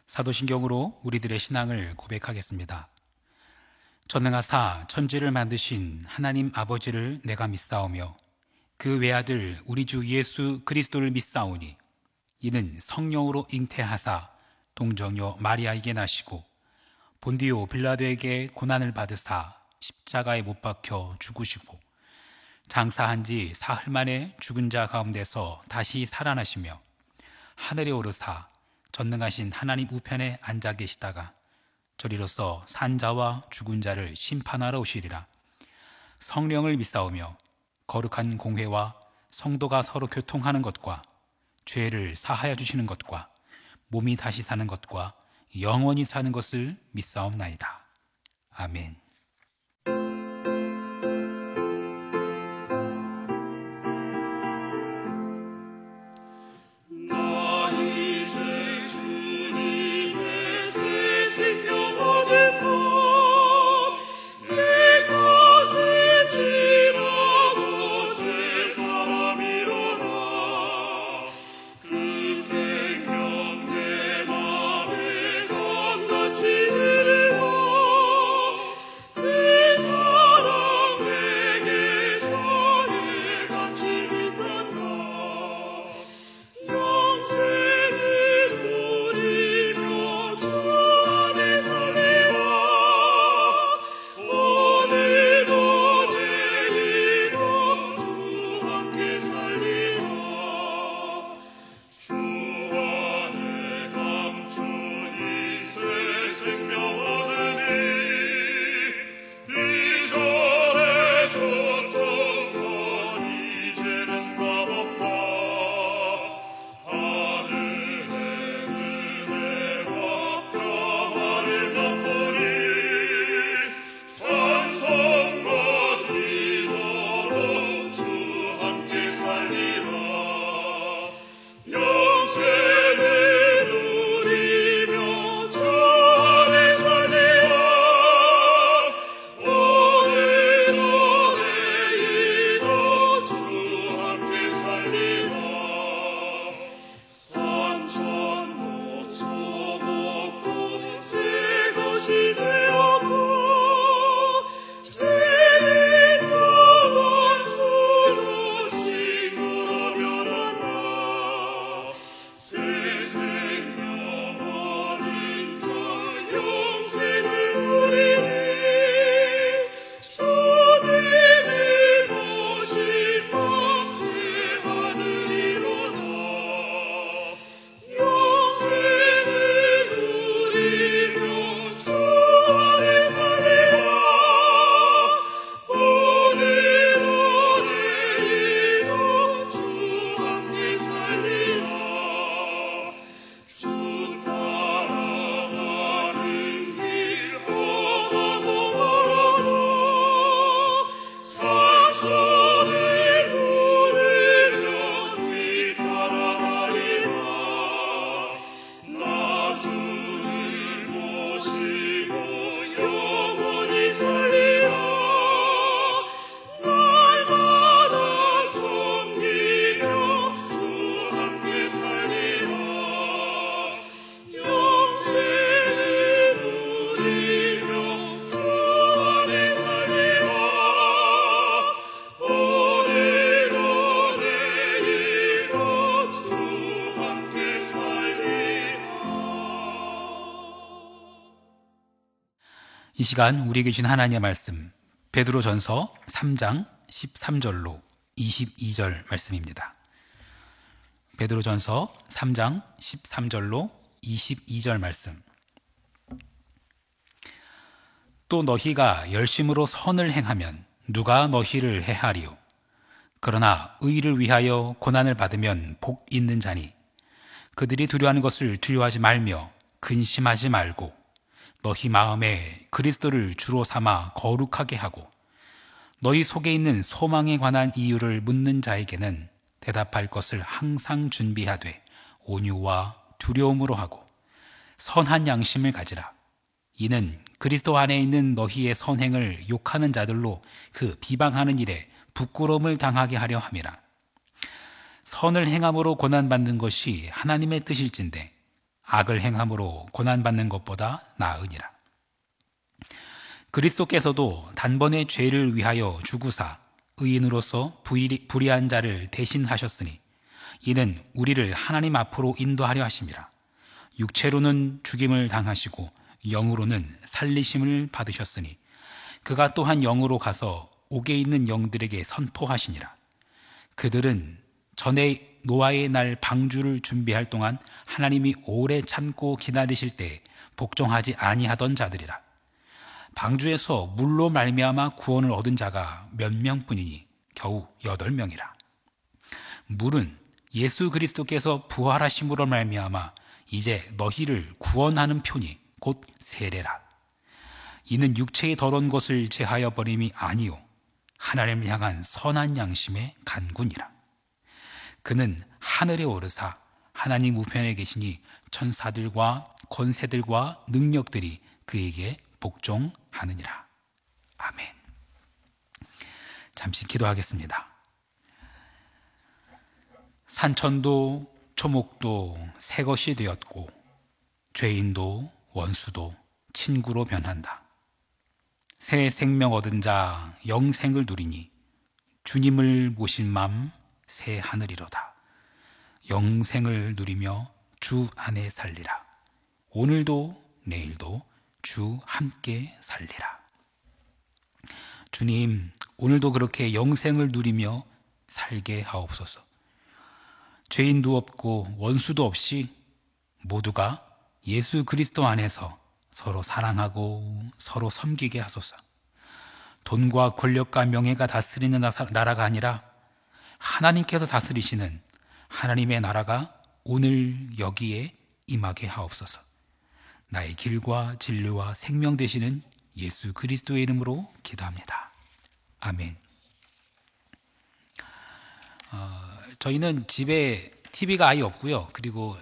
사도신경으로 우리들의 신앙을 고백하겠습니다. 전능하사 천지를 만드신 하나님 아버지를 내가 믿사오며 그 외아들 우리 주 예수 그리스도를 믿사오니 이는 성령으로 잉태하사 동정녀 마리아에게 나시고 본디오 빌라도에게 고난을 받으사 십자가에 못 박혀 죽으시고 장사한 지 사흘 만에 죽은 자 가운데서 다시 살아나시며 하늘에 오르사 전능하신 하나님 우편에 앉아 계시다가 저리로서 산자와 죽은 자를 심판하러 오시리라. 성령을 믿사오며 거룩한 공회와 성도가 서로 교통하는 것과 죄를 사하여 주시는 것과 몸이 다시 사는 것과 영원히 사는 것을 믿사옵나이다. 아멘. 이 시간 우리에게 주신 하나님의 말씀 베드로전서 3장 13절로 22절 말씀입니다. 베드로전서 3장 13절로 22절 말씀. 또 너희가 열심으로 선을 행하면 누가 너희를 해하리요? 그러나 의를 위하여 고난을 받으면 복 있는 자니 그들이 두려워하는 것을 두려워하지 말며 근심하지 말고 너희 마음에 그리스도를 주로 삼아 거룩하게 하고 너희 속에 있는 소망에 관한 이유를 묻는 자에게는 대답할 것을 항상 준비하되 온유와 두려움으로 하고 선한 양심을 가지라. 이는 그리스도 안에 있는 너희의 선행을 욕하는 자들로 그 비방하는 일에 부끄러움을 당하게 하려 함이라. 선을 행함으로 고난받는 것이 하나님의 뜻일진데 악을 행함으로 고난받는 것보다 나으니라. 그리스도께서도 단번에 죄를 위하여 죽으사 의인으로서 불의한 자를 대신하셨으니 이는 우리를 하나님 앞으로 인도하려 하심이라. 육체로는 죽임을 당하시고 영으로는 살리심을 받으셨으니 그가 또한 영으로 가서 옥에 있는 영들에게 선포하시니라. 그들은 전에 노아의 날 방주를 준비할 동안 하나님이 오래 참고 기다리실 때 복종하지 아니하던 자들이라. 방주에서 물로 말미암아 구원을 얻은 자가 몇 명뿐이니 겨우 8명이라. 물은 예수 그리스도께서 부활하심으로 말미암아 이제 너희를 구원하는 표니 곧 세례라. 이는 육체의 더러운 것을 제하여 버림이 아니요 하나님을 향한 선한 양심의 간군이라. 그는 하늘에 오르사 하나님 우편에 계시니 천사들과 권세들과 능력들이 그에게 복종하느니라. 아멘. 잠시 기도하겠습니다. 산천도 초목도 새 것이 되었고 죄인도 원수도 친구로 변한다. 새 생명 얻은 자 영생을 누리니 주님을 모신 맘 새 하늘이로다. 영생을 누리며 주 안에 살리라. 오늘도 내일도 주 함께 살리라. 주님, 오늘도 그렇게 영생을 누리며 살게 하옵소서. 죄인도 없고 원수도 없이 모두가 예수 그리스도 안에서 서로 사랑하고 서로 섬기게 하소서. 돈과 권력과 명예가 다스리는 나라가 아니라 하나님께서 다스리시는 하나님의 나라가 오늘 여기에 임하게 하옵소서. 나의 길과 진리와 생명 되시는 예수 그리스도의 이름으로 기도합니다. 아멘. 저희는 집에 TV가 아예 없고요. 그리고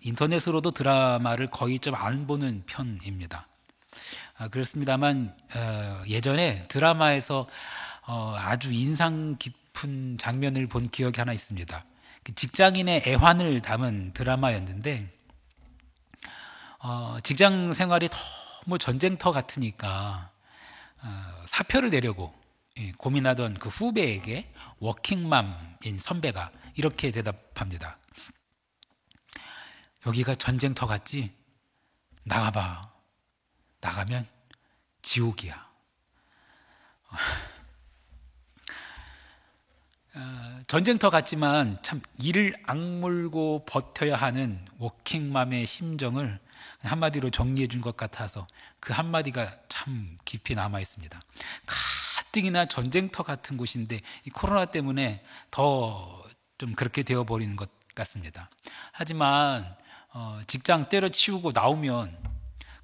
인터넷으로도 드라마를 거의 좀 안 보는 편입니다. 그렇습니다만 예전에 드라마에서 아주 인상 깊은 장면을 본 기억이 하나 있습니다. 직장인의 애환을 담은 드라마였는데 직장 생활이 너무 전쟁터 같으니까 사표를 내려고 고민하던 그 후배에게 워킹맘인 선배가 이렇게 대답합니다. 여기가 전쟁터 같지? 나가봐. 나가면 지옥이야. 전쟁터 같지만 참 이를 악물고 버텨야 하는 워킹맘의 심정을 한마디로 정리해 준 것 같아서 그 한마디가 참 깊이 남아 있습니다. 가뜩이나 전쟁터 같은 곳인데 이 코로나 때문에 더 좀 그렇게 되어버리는 것 같습니다. 하지만 직장 때려치우고 나오면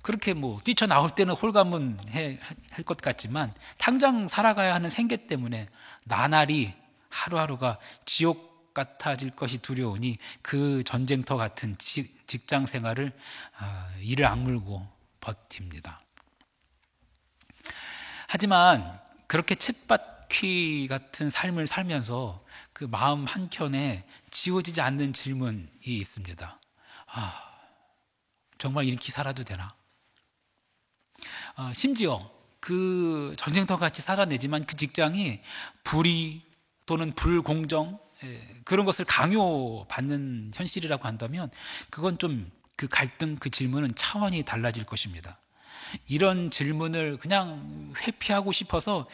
그렇게 뭐 뛰쳐나올 때는 홀가분할 것 같지만 당장 살아가야 하는 생계 때문에 나날이 하루하루가 지옥 같아질 것이 두려우니 그 전쟁터 같은 직장 생활을 이를 악물고 버팁니다. 하지만 그렇게 쳇바퀴 같은 삶을 살면서 그 마음 한켠에 지워지지 않는 질문이 있습니다. 정말 이렇게 살아도 되나? 심지어 그 전쟁터 같이 살아내지만 그 직장이 불의 또는 불공정 그런 것을 강요받는 현실이라고 한다면 그건 좀 그 갈등, 그 질문은 차원이 달라질 것입니다. 이런 질문을 그냥 회피하고 싶어서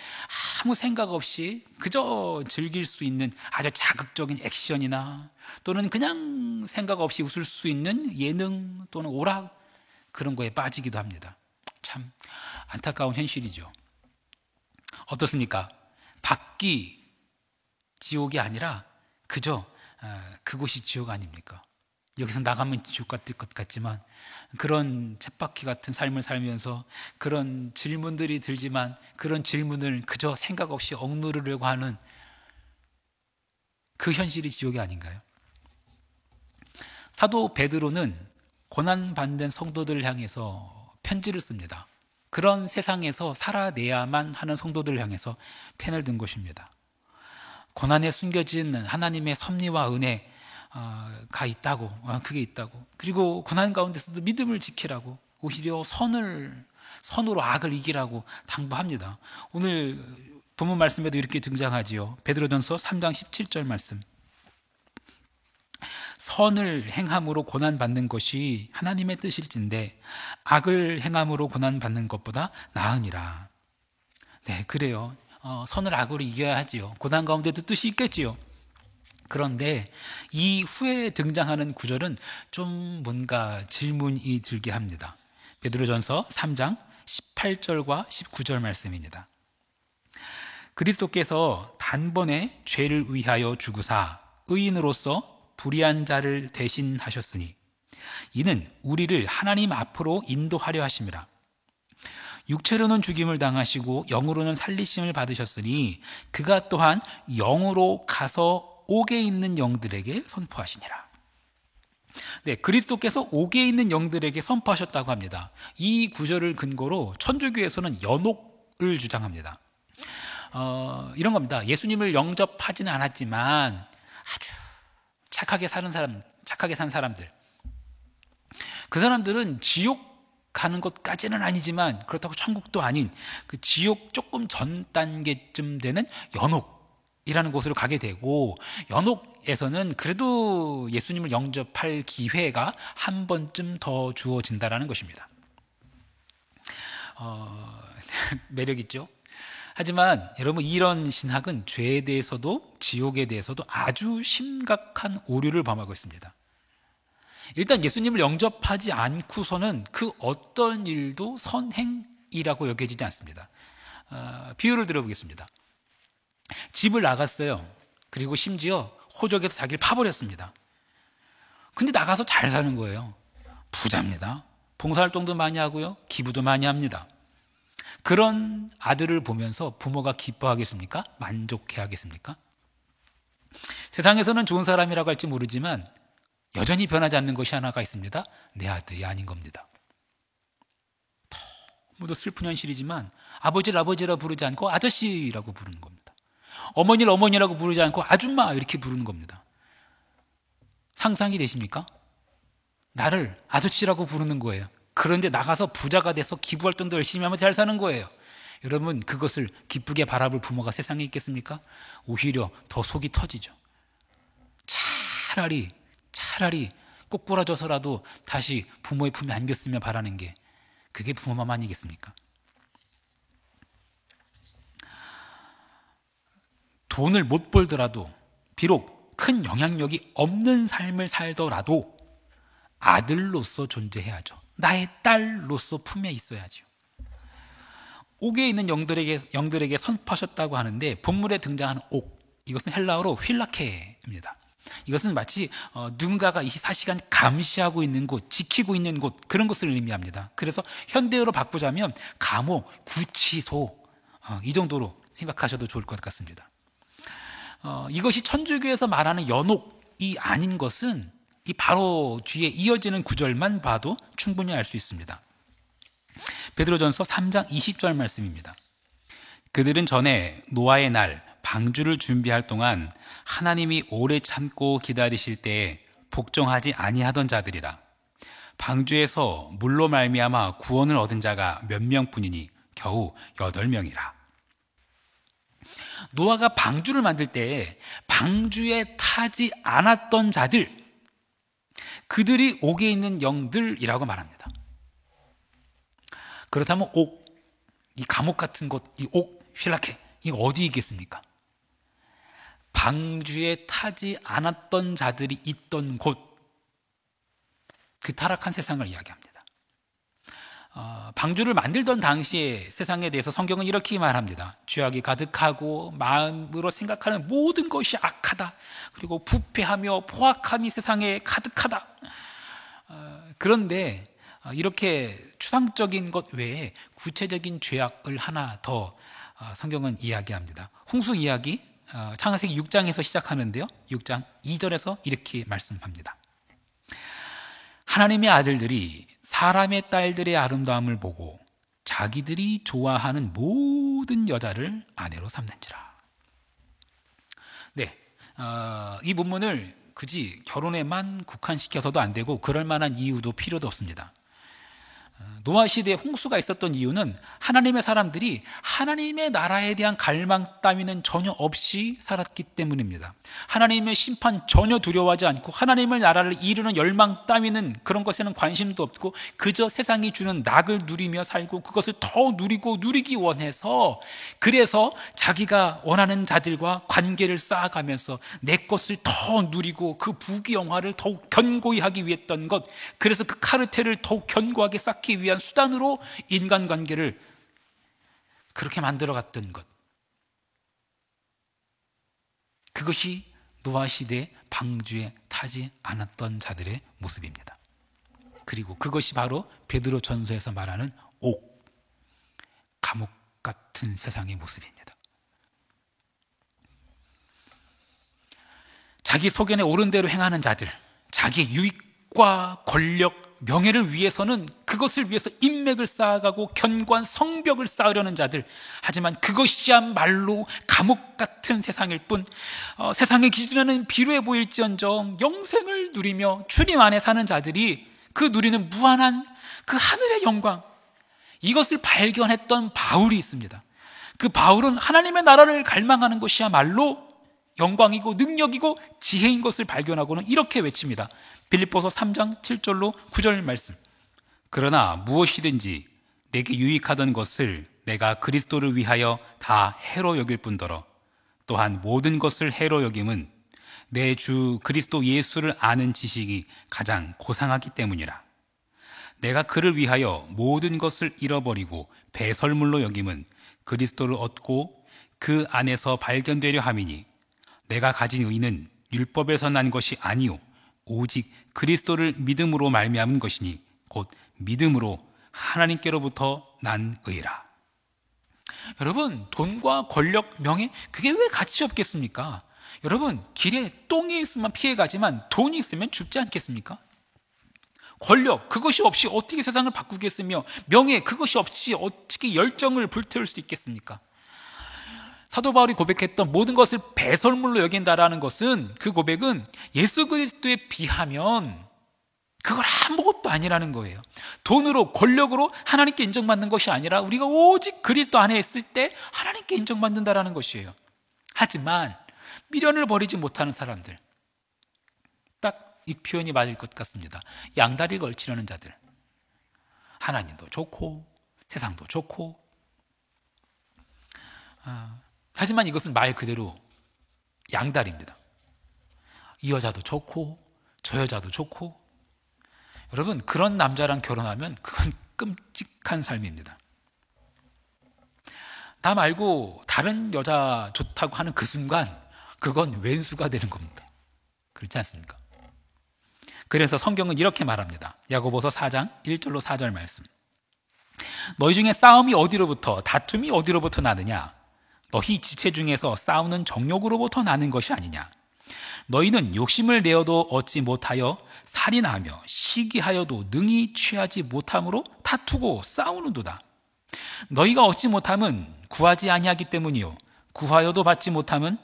아무 생각 없이 그저 즐길 수 있는 아주 자극적인 액션이나 또는 그냥 생각 없이 웃을 수 있는 예능 또는 오락 그런 거에 빠지기도 합니다. 참 안타까운 현실이죠. 어떻습니까? 밖이 지옥이 아니라 그저 그곳이 지옥 아닙니까? 여기서 나가면 지옥 같을 것 같지만 그런 쳇바퀴 같은 삶을 살면서 그런 질문들이 들지만 그런 질문을 그저 생각 없이 억누르려고 하는 그 현실이 지옥이 아닌가요? 사도 베드로는 고난받는 성도들을 향해서 편지를 씁니다. 그런 세상에서 살아내야만 하는 성도들을 향해서 펜을 든 것입니다. 고난에 숨겨진 하나님의 섭리와 은혜, 가 있다고, 그게 있다고. 그리고 고난 가운데서도 믿음을 지키라고, 오히려 선으로 악을 이기라고 당부합니다. 오늘 본문 말씀에도 이렇게 등장하지요. 베드로전서 3장 17절 말씀. 선을 행함으로 고난받는 것이 하나님의 뜻일진데 악을 행함으로 고난받는 것보다 나으니라. 네, 그래요. 선을 악으로 이겨야 하지요. 고난 가운데도 뜻이 있겠지요. 그런데 이 후에 등장하는 구절은 좀 뭔가 질문이 들게 합니다. 베드로전서 3장 18절과 19절 말씀입니다. 그리스도께서 단번에 죄를 위하여 죽으사 의인으로서 불의한 자를 대신하셨으니 이는 우리를 하나님 앞으로 인도하려 하심이라. 육체로는 죽임을 당하시고 영으로는 살리심을 받으셨으니 그가 또한 영으로 가서 옥에 있는 영들에게 선포하시니라. 네, 그리스도께서 옥에 있는 영들에게 선포하셨다고 합니다. 이 구절을 근거로 천주교에서는 연옥을 주장합니다. 이런 겁니다. 예수님을 영접하지는 않았지만 아주 착하게 산 사람들. 그 사람들은 지옥 가는 것까지는 아니지만 그렇다고 천국도 아닌 그 지옥 조금 전 단계쯤 되는 연옥이라는 곳으로 가게 되고, 연옥에서는 그래도 예수님을 영접할 기회가 한 번쯤 더 주어진다라는 것입니다. 매력 있죠? 하지만 여러분, 이런 신학은 죄에 대해서도 지옥에 대해서도 아주 심각한 오류를 범하고 있습니다. 일단 예수님을 영접하지 않고서는 그 어떤 일도 선행이라고 여겨지지 않습니다. 비유를 들어보겠습니다. 집을 나갔어요. 그리고 심지어 호적에서 자기를 파버렸습니다. 근데 나가서 잘 사는 거예요. 부자입니다. 봉사활동도 많이 하고요. 기부도 많이 합니다. 그런 아들을 보면서 부모가 기뻐하겠습니까? 만족해하겠습니까? 세상에서는 좋은 사람이라고 할지 모르지만 여전히 변하지 않는 것이 하나가 있습니다. 내 아들이 아닌 겁니다. 너무도 슬픈 현실이지만 아버지를 아버지라고 부르지 않고 아저씨라고 부르는 겁니다. 어머니를 어머니라고 부르지 않고 아줌마 이렇게 부르는 겁니다. 상상이 되십니까? 나를 아저씨라고 부르는 거예요. 그런데 나가서 부자가 돼서 기부활동도 열심히 하면 잘 사는 거예요. 여러분, 그것을 기쁘게 바라볼 부모가 세상에 있겠습니까? 오히려 더 속이 터지죠. 차라리 꼬꾸라져서라도 다시 부모의 품에 안겼으면 바라는 게, 그게 부모 마음 아니겠습니까? 돈을 못 벌더라도, 비록 큰 영향력이 없는 삶을 살더라도 아들로서 존재해야죠. 나의 딸로서 품에 있어야죠. 옥에 있는 영들에게 선포하셨다고 하는데, 본문에 등장하는 옥, 이것은 헬라어로 휠라케입니다. 이것은 마치 누군가가 24시간 감시하고 있는 곳, 지키고 있는 곳, 그런 것을 의미합니다. 그래서 현대어로 바꾸자면 감옥, 구치소, 이 정도로 생각하셔도 좋을 것 같습니다. 이것이 천주교에서 말하는 연옥이 아닌 것은 이 바로 뒤에 이어지는 구절만 봐도 충분히 알 수 있습니다. 베드로전서 3장 20절 말씀입니다. 그들은 전에 노아의 날 방주를 준비할 동안 하나님이 오래 참고 기다리실 때에 복종하지 아니하던 자들이라. 방주에서 물로 말미암아 구원을 얻은 자가 몇 명뿐이니 겨우 8명이라. 노아가 방주를 만들 때 방주에 타지 않았던 자들, 그들이 옥에 있는 영들이라고 말합니다. 그렇다면 옥, 이 감옥 같은 곳, 이 옥, 휠라케, 이거 어디 있겠습니까? 방주에 타지 않았던 자들이 있던 곳, 그 타락한 세상을 이야기합니다. 방주를 만들던 당시의 세상에 대해서 성경은 이렇게 말합니다. 죄악이 가득하고 마음으로 생각하는 모든 것이 악하다. 그리고 부패하며 포악함이 세상에 가득하다. 그런데 이렇게 추상적인 것 외에 구체적인 죄악을 하나 더 성경은 이야기합니다. 홍수 이야기, 창세기 6장에서 시작하는데요. 6장 2절에서 이렇게 말씀합니다. 하나님의 아들들이 사람의 딸들의 아름다움을 보고 자기들이 좋아하는 모든 여자를 아내로 삼는지라. 네, 이 본문을 굳이 결혼에만 국한시켜서도 안 되고 그럴 만한 이유도 필요도 없습니다. 노아 시대에 홍수가 있었던 이유는 하나님의 사람들이 하나님의 나라에 대한 갈망 따위는 전혀 없이 살았기 때문입니다. 하나님의 심판 전혀 두려워하지 않고 하나님의 나라를 이루는 열망 따위는 그런 것에는 관심도 없고 그저 세상이 주는 낙을 누리며 살고 그것을 더 누리고 누리기 원해서, 그래서 자기가 원하는 자들과 관계를 쌓아가면서 내 것을 더 누리고 그 부귀영화를 더욱 견고히 하기 위했던 것, 그래서 그 카르텔을 더욱 견고하게 쌓기 위한 수단으로 인간관계를 그렇게 만들어갔던 것, 그것이 노아 시대에 방주에 타지 않았던 자들의 모습입니다. 그리고 그것이 바로 베드로 전서에서 말하는 옥, 감옥 같은 세상의 모습입니다. 자기 소견에 옳은 대로 행하는 자들, 자기의 유익과 권력, 명예를 위해서는 그것을 위해서 인맥을 쌓아가고 견고한 성벽을 쌓으려는 자들, 하지만 그것이야말로 감옥 같은 세상일 뿐, 세상의 기준에는 비루해 보일지언정 영생을 누리며 주님 안에 사는 자들이 그 누리는 무한한 그 하늘의 영광, 이것을 발견했던 바울이 있습니다. 그 바울은 하나님의 나라를 갈망하는 것이야말로 영광이고 능력이고 지혜인 것을 발견하고는 이렇게 외칩니다. 빌립보서 3장 7절로 9절 말씀. 그러나 무엇이든지 내게 유익하던 것을 내가 그리스도를 위하여 다 해로 여길 뿐더러 또한 모든 것을 해로 여김은 내 주 그리스도 예수를 아는 지식이 가장 고상하기 때문이라. 내가 그를 위하여 모든 것을 잃어버리고 배설물로 여김은 그리스도를 얻고 그 안에서 발견되려 함이니 내가 가진 의는 율법에서 난 것이 아니요 오직 그리스도를 믿음으로 말미암은 것이니 곧 믿음으로 하나님께로부터 난 의라. 여러분, 돈과 권력, 명예, 그게 왜 가치 없겠습니까? 여러분, 길에 똥이 있으면 피해가지만 돈이 있으면 죽지 않겠습니까? 권력, 그것이 없이 어떻게 세상을 바꾸겠으며 명예, 그것이 없이 어떻게 열정을 불태울 수 있겠습니까? 사도 바울이 고백했던 모든 것을 배설물로 여긴다라는 것은, 그 고백은 예수 그리스도에 비하면 그걸 아무것도 아니라는 거예요. 돈으로, 권력으로 하나님께 인정받는 것이 아니라 우리가 오직 그리스도 안에 있을 때 하나님께 인정받는다라는 것이에요. 하지만 미련을 버리지 못하는 사람들, 딱 이 표현이 맞을 것 같습니다. 양다리 걸치려는 자들, 하나님도 좋고 세상도 좋고, 하지만 이것은 말 그대로 양다리입니다. 이 여자도 좋고 저 여자도 좋고. 여러분, 그런 남자랑 결혼하면 그건 끔찍한 삶입니다. 나 말고 다른 여자 좋다고 하는 그 순간 그건 왼수가 되는 겁니다. 그렇지 않습니까? 그래서 성경은 이렇게 말합니다. 야고보서 4장 1절로 4절 말씀. 너희 중에 싸움이 어디로부터, 다툼이 어디로부터 나느냐? 너희 지체 중에서 싸우는 정욕으로부터 나는 것이 아니냐? 너희는 욕심을 내어도 얻지 못하여 살인하며 시기하여도 능히 취하지 못함으로 다투고 싸우는도다. 너희가 얻지 못함은 구하지 아니하기 때문이요 구하여도 받지 못함은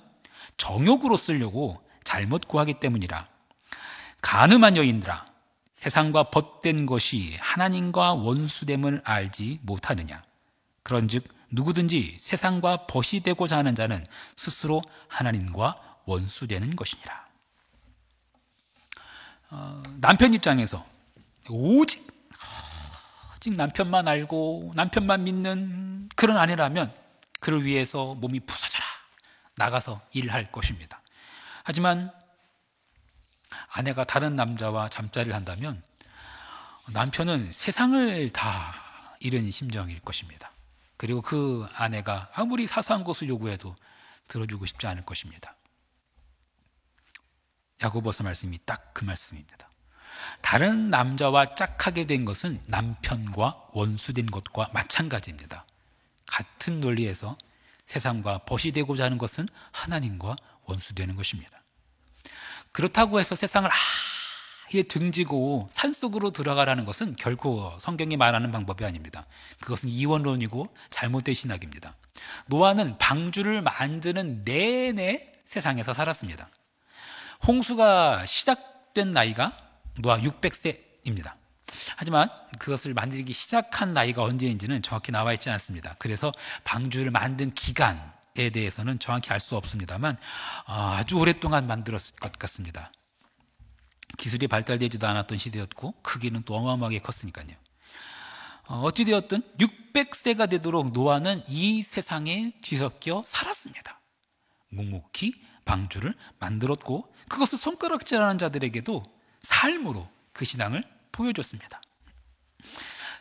정욕으로 쓰려고 잘못 구하기 때문이라. 간음한 여인들아, 세상과 벗된 것이 하나님과 원수됨을 알지 못하느냐? 그런즉 누구든지 세상과 벗이 되고자 하는 자는 스스로 하나님과 원수되는 것이니라. 남편 입장에서 오직 남편만 알고 남편만 믿는 그런 아내라면 그를 위해서 몸이 부서져라 나가서 일할 것입니다. 하지만 아내가 다른 남자와 잠자리를 한다면 남편은 세상을 다 잃은 심정일 것입니다. 그리고 그 아내가 아무리 사소한 것을 요구해도 들어주고 싶지 않을 것입니다. 야고보서 말씀이 딱 그 말씀입니다. 다른 남자와 짝하게 된 것은 남편과 원수된 것과 마찬가지입니다. 같은 논리에서 세상과 벗이 되고자 하는 것은 하나님과 원수되는 것입니다. 그렇다고 해서 세상을 아예 등지고 산속으로 들어가라는 것은 결코 성경이 말하는 방법이 아닙니다. 그것은 이원론이고 잘못된 신학입니다. 노아는 방주를 만드는 내내 세상에서 살았습니다. 홍수가 시작된 나이가 노아 600세입니다. 하지만 그것을 만들기 시작한 나이가 언제인지는 정확히 나와 있지 않습니다. 그래서 방주를 만든 기간에 대해서는 정확히 알 수 없습니다만 아주 오랫동안 만들었을 것 같습니다. 기술이 발달되지도 않았던 시대였고 크기는 또 어마어마하게 컸으니까요. 어찌되었든 600세가 되도록 노아는 이 세상에 뒤섞여 살았습니다. 묵묵히 방주를 만들었고 그것을 손가락질하는 자들에게도 삶으로 그 신앙을 보여줬습니다.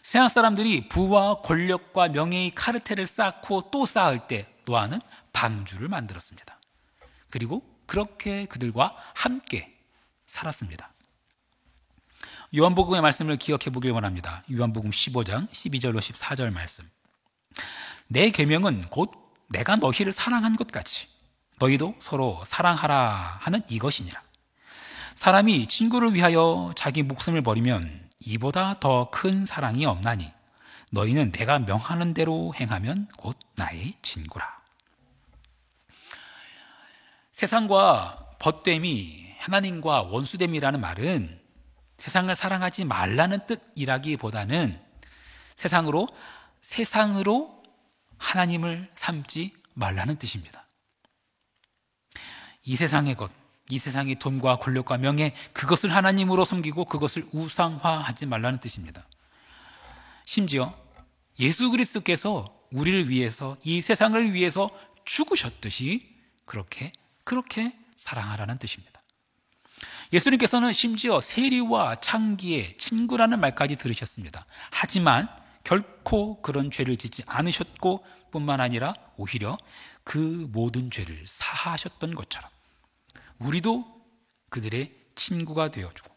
세상 사람들이 부와 권력과 명예의 카르텔을 쌓고 또 쌓을 때 노아는 방주를 만들었습니다. 그리고 그렇게 그들과 함께 살았습니다. 요한복음의 말씀을 기억해 보길 원합니다. 요한복음 15장 12절로 14절 말씀. 내 계명은 곧 내가 너희를 사랑한 것 같이 너희도 서로 사랑하라 하는 이것이니라. 사람이 친구를 위하여 자기 목숨을 버리면 이보다 더 큰 사랑이 없나니 너희는 내가 명하는 대로 행하면 곧 나의 친구라. 세상과 벗됨이 하나님과 원수됨이라는 말은 세상을 사랑하지 말라는 뜻이라기보다는 세상으로 하나님을 삼지 말라는 뜻입니다. 이 세상의 것, 이 세상의 돈과 권력과 명예, 그것을 하나님으로 섬기고 그것을 우상화하지 말라는 뜻입니다. 심지어 예수 그리스도께서 우리를 위해서 이 세상을 위해서 죽으셨듯이 그렇게 사랑하라는 뜻입니다. 예수님께서는 심지어 세리와 창기의 친구라는 말까지 들으셨습니다. 하지만 결코 그런 죄를 짓지 않으셨고 뿐만 아니라 오히려 그 모든 죄를 사하셨던 것처럼 우리도 그들의 친구가 되어주고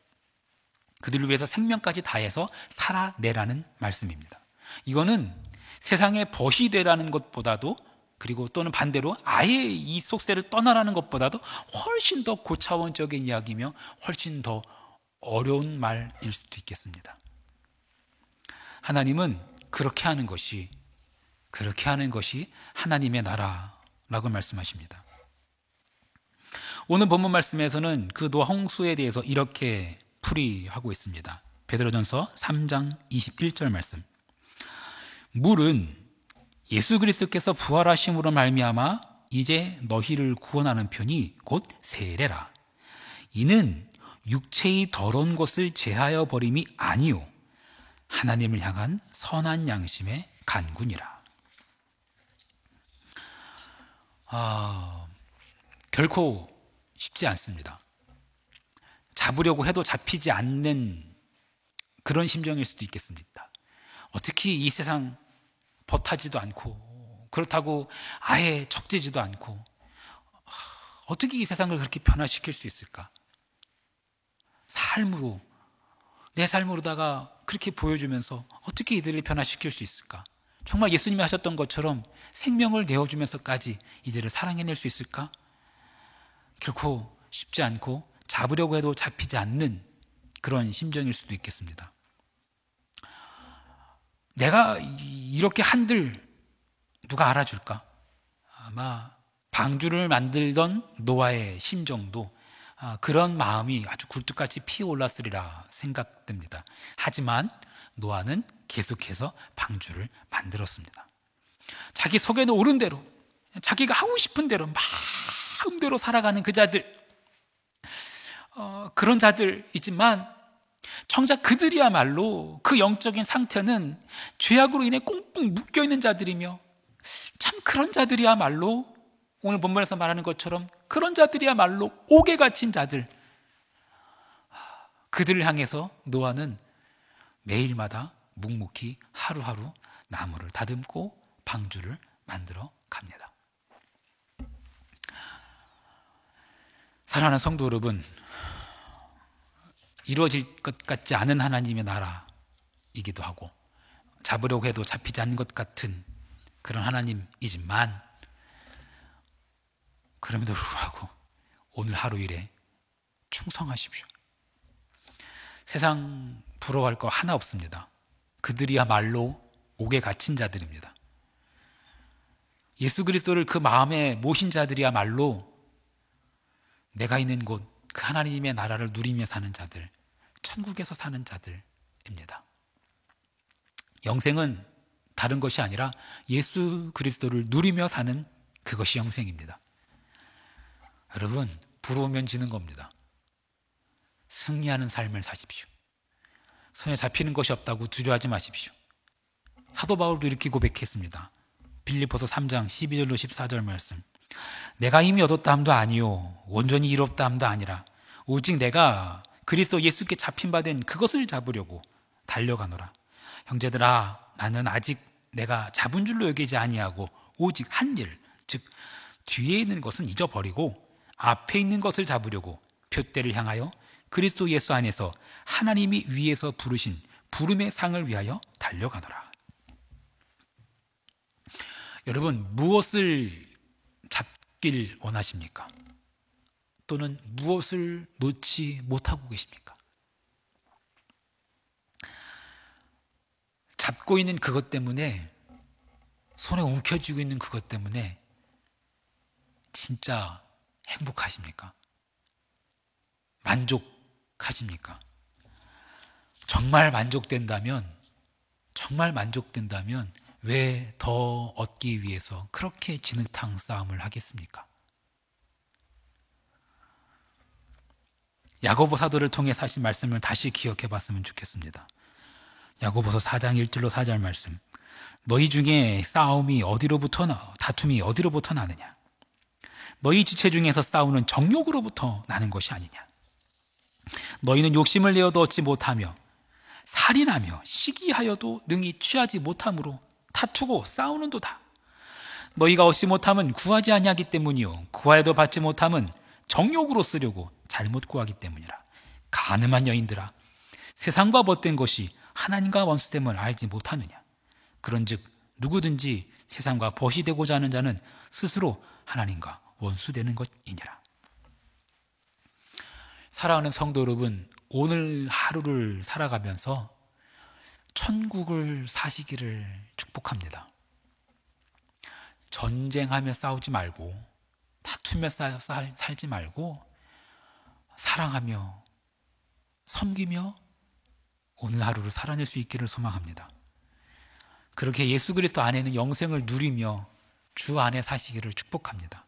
그들을 위해서 생명까지 다해서 살아내라는 말씀입니다. 이거는 세상의 벗이 되라는 것보다도 그리고 또는 반대로 아예 이 속세를 떠나라는 것보다도 훨씬 더 고차원적인 이야기며 훨씬 더 어려운 말일 수도 있겠습니다. 하나님은 그렇게 하는 것이 하나님의 나라라고 말씀하십니다. 오늘 본문 말씀에서는 그 노아 홍수에 대해서 이렇게 풀이하고 있습니다. 베드로전서 3장 21절 말씀. 물은 예수 그리스도께서 부활하심으로 말미암아 이제 너희를 구원하는 편이 곧 세례라. 이는 육체의 더러운 것을 제하여 버림이 아니요 하나님을 향한 선한 양심의 간군이라. 결코 쉽지 않습니다. 잡으려고 해도 잡히지 않는 그런 심정일 수도 있겠습니다. 어떻게 이 세상 벗하지도 않고 그렇다고 아예 척지지도 않고 어떻게 이 세상을 그렇게 변화시킬 수 있을까? 내 삶으로다가 그렇게 보여주면서 어떻게 이들을 변화시킬 수 있을까? 정말 예수님이 하셨던 것처럼 생명을 내어주면서까지 이들을 사랑해낼 수 있을까? 결코 쉽지 않고 잡으려고 해도 잡히지 않는 그런 심정일 수도 있겠습니다. 내가 이렇게 한들 누가 알아줄까? 아마 방주를 만들던 노아의 심정도 그런 마음이 아주 굴뚝같이 피어올랐으리라 생각됩니다. 하지만 노아는 계속해서 방주를 만들었습니다. 자기 속에는 옳은 대로 자기가 하고 싶은 대로 마음대로 살아가는 그 자들, 그런 자들이지만 정작 그들이야말로 그 영적인 상태는 죄악으로 인해 꽁꽁 묶여있는 자들이며 참 그런 자들이야말로 오늘 본문에서 말하는 것처럼 그런 자들이야말로 옥에 갇힌 자들, 그들을 향해서 노아는 매일마다 묵묵히 하루하루 나무를 다듬고 방주를 만들어 갑니다. 사랑하는 성도 여러분, 이루어질 것 같지 않은 하나님의 나라이기도 하고 잡으려고 해도 잡히지 않는 것 같은 그런 하나님이지만 그럼에도 불구하고 오늘 하루 일에 충성하십시오. 세상 부러워할 거 하나 없습니다. 그들이야말로 옥에 갇힌 자들입니다. 예수 그리스도를 그 마음에 모신 자들이야말로 내가 있는 곳, 그 하나님의 나라를 누리며 사는 자들, 천국에서 사는 자들입니다. 영생은 다른 것이 아니라 예수 그리스도를 누리며 사는 그것이 영생입니다. 여러분, 부러우면 지는 겁니다. 승리하는 삶을 사십시오. 손에 잡히는 것이 없다고 두려워하지 마십시오. 사도 바울도 이렇게 고백했습니다. 빌립보서 3장 12절로 14절 말씀. 내가 이미 얻었다 함도 아니요 온전히 이롭다 함도 아니라 오직 내가 그리스도 예수께 잡힌 바 된 그것을 잡으려고 달려가노라. 형제들아, 나는 아직 내가 잡은 줄로 여기지 아니하고 오직 한 일, 즉 뒤에 있는 것은 잊어버리고 앞에 있는 것을 잡으려고 표대를 향하여 그리스도 예수 안에서 하나님이 위에서 부르신 부름의 상을 위하여 달려가노라. 여러분, 무엇을 잡길 원하십니까? 또는 무엇을 놓지 못하고 계십니까? 잡고 있는 그것 때문에, 손에 움켜쥐고 있는 그것 때문에 진짜 행복하십니까? 만족하십니까? 정말 만족된다면 왜 더 얻기 위해서 그렇게 진흙탕 싸움을 하겠습니까? 야고보 사도를 통해 사신 말씀을 다시 기억해 봤으면 좋겠습니다. 야고보서 4장 1절로 4절 말씀. 너희 중에 다툼이 어디로부터 나느냐? 너희 지체 중에서 싸우는 정욕으로부터 나는 것이 아니냐? 너희는 욕심을 내어도 얻지 못하며 살인하며 시기하여도 능히 취하지 못함으로 다투고 싸우는도다. 너희가 얻지 못함은 구하지 아니하기 때문이요 구하여도 받지 못함은 정욕으로 쓰려고 잘못 구하기 때문이라. 가늠한 여인들아, 세상과 벗된 것이 하나님과 원수됨을 알지 못하느냐? 그런즉 누구든지 세상과 벗이 되고자 하는 자는 스스로 하나님과 원수되는 것이니라. 사랑하는 성도 여러분, 오늘 하루를 살아가면서 천국을 사시기를 축복합니다. 전쟁하며 싸우지 말고, 다투며 살지 말고, 사랑하며 섬기며 오늘 하루를 살아낼 수 있기를 소망합니다. 그렇게 예수 그리스도 안에는 영생을 누리며 주 안에 사시기를 축복합니다.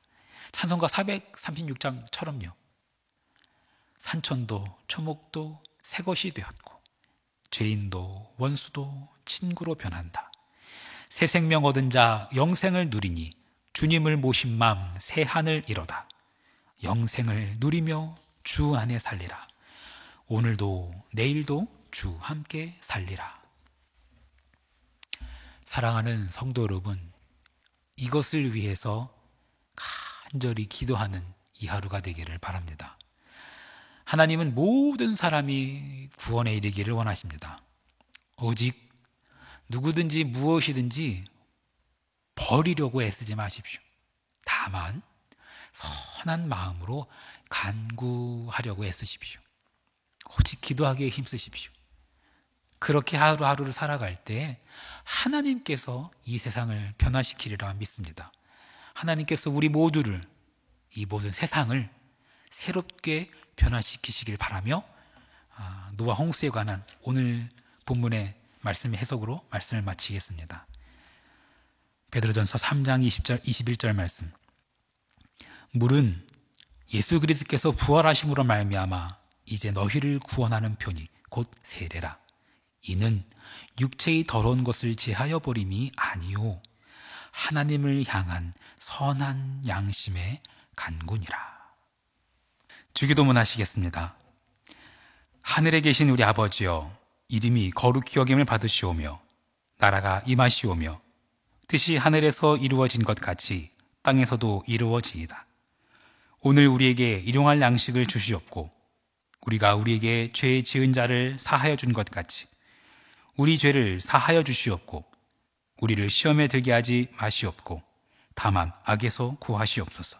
찬송가 436장처럼요. 산천도 초목도 새 것이 되었고 죄인도 원수도 친구로 변한다. 새 생명 얻은 자 영생을 누리니 주님을 모신 맘 새 하늘 이로다. 영생을 누리며 주 안에 살리라. 오늘도 내일도 주 함께 살리라. 사랑하는 성도 여러분, 이것을 위해서 간절히 기도하는 이 하루가 되기를 바랍니다. 하나님은 모든 사람이 구원에 이르기를 원하십니다. 오직 누구든지 무엇이든지 버리려고 애쓰지 마십시오. 다만 선한 마음으로 간구하려고 애쓰십시오. 오직 기도하기에 힘쓰십시오. 그렇게 하루하루를 살아갈 때 하나님께서 이 세상을 변화시키리라 믿습니다. 하나님께서 우리 모두를, 이 모든 세상을 새롭게 변화시키시길 바라며 노아 홍수에 관한 오늘 본문의 말씀의 해석으로 말씀을 마치겠습니다. 베드로전서 3장 20절 21절 말씀. 물은 예수 그리스도께서 부활하심으로 말미암아 이제 너희를 구원하는 편이 곧 세례라. 이는 육체의 더러운 것을 제하여 버림이 아니요 하나님을 향한 선한 양심의 간군이라. 주기도문 하시겠습니다. 하늘에 계신 우리 아버지여, 이름이 거룩히 여김을 받으시오며 나라가 임하시오며 뜻이 하늘에서 이루어진 것 같이 땅에서도 이루어지이다. 오늘 우리에게 일용할 양식을 주시옵고 우리가 우리에게 죄 지은 자를 사하여 준 것 같이 우리 죄를 사하여 주시옵고 우리를 시험에 들게 하지 마시옵고 다만 악에서 구하시옵소서.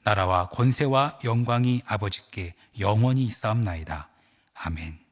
나라와 권세와 영광이 아버지께 영원히 있사옵나이다. 아멘.